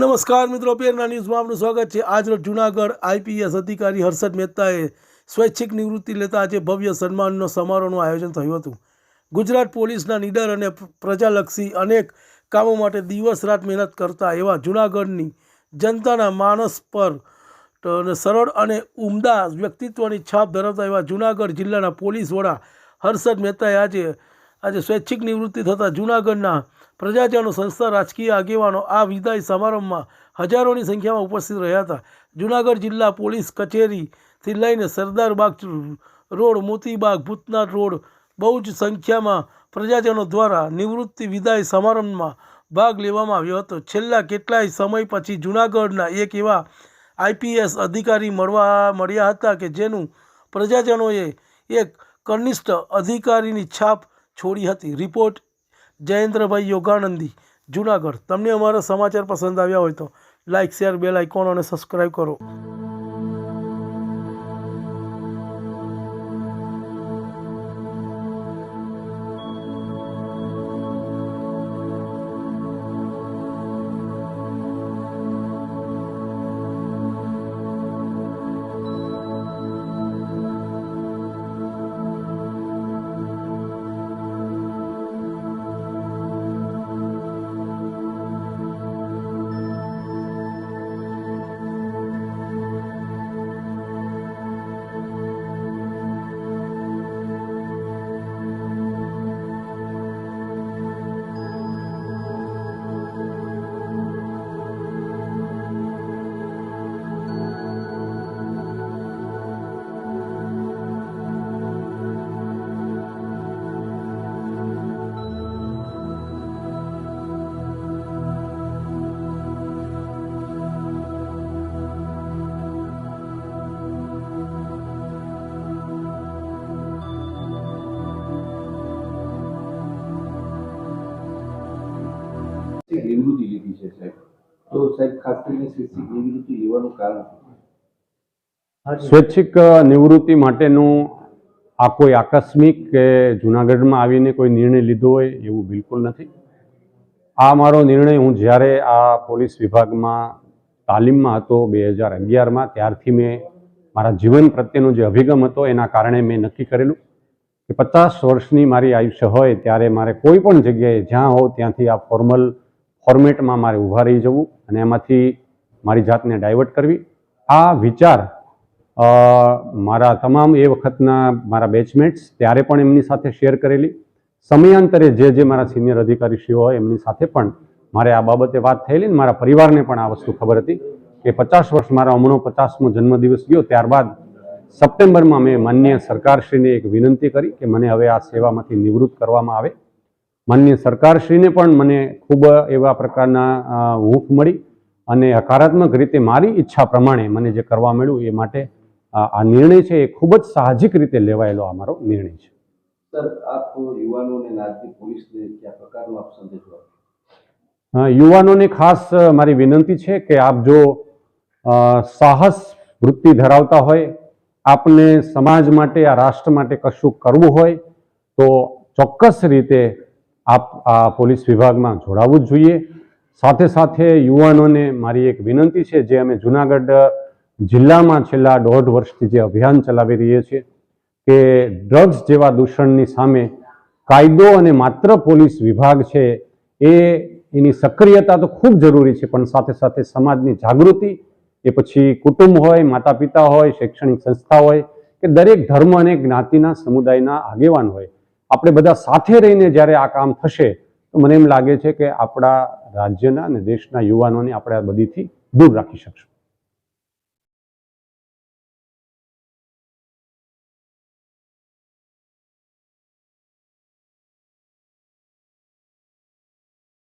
નમસ્કાર મિત્રો, પેરના ન્યૂઝમાં આપનું સ્વાગત છે। આજરોજ જૂનાગઢ આઈપીએસ અધિકારી હર્ષદ મહેતાએ સ્વૈચ્છિક નિવૃત્તિ લેતા આજે ભવ્ય સન્માનનો સમારોહનું આયોજન થયું હતું। ગુજરાત પોલીસના નીડર અને પ્રજાલક્ષી અનેક કામો માટે દિવસ રાત મહેનત કરતા એવા જૂનાગઢની જનતાના માનસ પર સરળ અને ઉમદા વ્યક્તિત્વની છાપ ધરાવતા એવા જૂનાગઢ જિલ્લાના પોલીસ વડા હર્ષદ મહેતાએ આજે સ્વૈચ્છિક નિવૃત્તિ થતાં જૂનાગઢના પ્રજાજનો, સંસ્થા, રાજકીય આગેવાનો આ વિદાય સમારંભમાં હજારોની સંખ્યામાં ઉપસ્થિત રહ્યા હતા। જૂનાગઢ જિલ્લા પોલીસ કચેરીથી લઈને સરદારબાગ રોડ, મોતીબાગ, ભૂતનાથ રોડ બહુ જ સંખ્યામાં પ્રજાજનો દ્વારા નિવૃત્તિ વિદાય સમારંભમાં ભાગ લેવામાં આવ્યો હતો। છેલ્લા કેટલાય સમય પછી જૂનાગઢના એક એવા આઈપીએસ અધિકારી મળ્યા હતા કે જેનું પ્રજાજનોએ એક કનિષ્ઠ અધિકારીની છાપ છોડી હતી। રિપોર્ટ જયેન્દ્રભાઈ યોગાનંદી, જૂનાગઢ। તમને અમારા સમાચાર પસંદ આવ્યા હોય તો લાઇક, શેર, બેલ આઇકોન અને સબસ્ક્રાઈબ કરો। નિવૃત્તિ લીધી છે સાહેબ, તો સાહેબ ખાસ કરીને સ્વૈચ્છિક નિવૃત્તિ લેવાનું કારણ? સ્વૈચ્છિક નિવૃત્તિ માટેનું આ કોઈ આકસ્મિક કે જૂનાગઢમાં આવીને કોઈ નિર્ણય લીધો હોય એવું બિલકુલ નથી। આ મારો નિર્ણય હું જ્યારે આ પોલીસ વિભાગમાં તાલીમમાં હતો 2011માં, ત્યારથી મેં મારા જીવન પ્રત્યેનો જે અભિગમ હતો એના કારણે મેં નક્કી કરેલું કે 50 વર્ષની મારી આયુષ્ય હોય ત્યારે મારે કોઈ પણ જગ્યાએ જ્યાં હોઉં ત્યાંથી આ ફોર્મેટમાં મારે ઊભા રહી જવું અને એમાંથી મારી જાતને ડાયવર્ટ કરવી। આ વિચાર મારા તમામ એ વખતના મારા બેચમેટ્સ ત્યારે પણ એમની સાથે શેર કરેલી, સમયાંતરે જે મારા સિનિયર અધિકારીશ્રીઓ હોય એમની સાથે પણ મારે આ બાબતે વાત થયેલી ને મારા પરિવારને પણ આ વસ્તુ ખબર હતી કે 50 વર્ષ મારા હમણાં 50મો જન્મદિવસ ગયો ત્યારબાદ સપ્ટેમ્બરમાં મેં માનનીય સરકારશ્રીને એક વિનંતી કરી કે મને હવે આ સેવામાંથી નિવૃત્ત કરવામાં આવે। માનનીય સરકારશ્રીને પણ મને ખૂબ એવા પ્રકારના હૂંફ મળી અને હકારાત્મક રીતે મારી ઈચ્છા પ્રમાણે મને જે કરવા મળ્યું એ માટે આ નિર્ણય છે એ ખૂબ જ સાહજિક રીતે લેવાયેલો આ મારો નિર્ણય છે। સર, આપ યુવાનોને નાગરિક પોલીસને કયા પ્રકારનો આપ સંદેશ આપો? યુવાનોને ખાસ મારી વિનંતી છે કે આપ જો સાહસ વૃત્તિ ધરાવતા હોય, આપને સમાજ માટે, આ રાષ્ટ્ર માટે કશું કરવું હોય તો ચોક્કસ રીતે આપ આ પોલીસ વિભાગમાં જોડાવવું જ જોઈએ। સાથે સાથે યુવાનોને મારી એક વિનંતી છે, જે અમે જૂનાગઢ જિલ્લામાં છેલ્લા 1.5 વર્ષથી જે અભિયાન ચલાવી રહીએ છીએ કે ડ્રગ્સ જેવા દૂષણની સામે કાયદો અને માત્ર પોલીસ વિભાગ છે એની સક્રિયતા તો ખૂબ જરૂરી છે, પણ સાથે સાથે સમાજની જાગૃતિ, એ પછી કુટુંબ હોય, માતા પિતા હોય, શૈક્ષણિક સંસ્થા હોય કે દરેક ધર્મ અને જ્ઞાતિના સમુદાયના આગેવાન હોય, આપણે બધા સાથે રહીને જ્યારે આ કામ થશે તો મને એમ લાગે છે કે આપણા રાજ્યના અને દેશના યુવાનોને આપણે આ બધીથી દૂર રાખી શકશું।